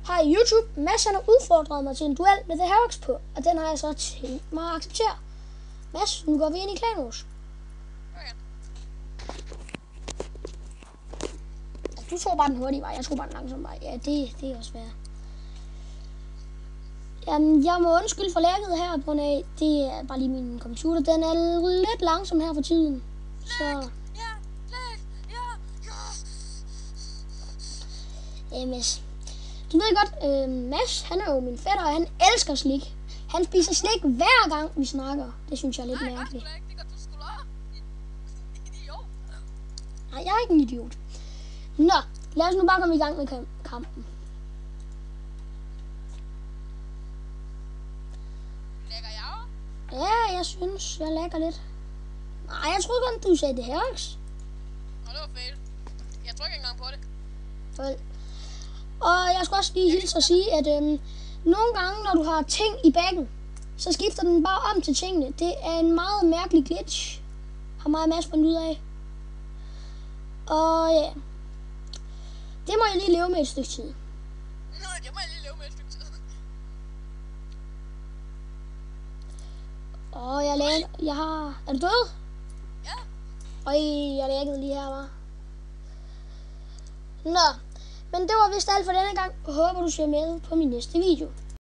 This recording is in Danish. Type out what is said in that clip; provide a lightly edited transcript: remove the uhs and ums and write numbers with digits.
Hej YouTube, Mads har udfordret mig til en duel med The Herox på, og den har jeg så tænkt mig at acceptere. Mads, nu går vi ind i klanmodus. Okay. Altså, du tror bare den hurtige vej, jeg tror bare den langsomme vej. Ja, det er også svært. Jamen, jeg må undskylde for lagget her, på grund af, det er bare lige min computer. Den er lidt langsom her for tiden. Så... Mads. Du ved godt, Mads, han er jo min fætter, og han elsker slik. Han spiser slik hver gang, vi snakker. Det synes jeg er lidt mærkeligt. Nej, jeg er ikke en idiot. Nå, lad os nu bare komme i gang med kampen. Lægger jeg over? Ja, jeg synes, jeg lægger lidt. Nej, jeg troede godt, du sagde det her, ikke? Nå, det var fail. Jeg tror ikke engang på det. Vel. Og jeg skal også lige hilse og sige, at nogle gange, når du har ting i bagen, så skifter den bare om til tingene. Det er en meget mærkelig glitch, har mig og Mads fundet ud af. Og ja, det må jeg lige leve med et stykke tid. Nå, det må jeg lige leve med et stykke tid. Og jeg har... Er du død? Ja. Og jeg læggede lige her, var. Nå, men det var vist alt for denne gang. Jeg håber, du ser med på min næste video.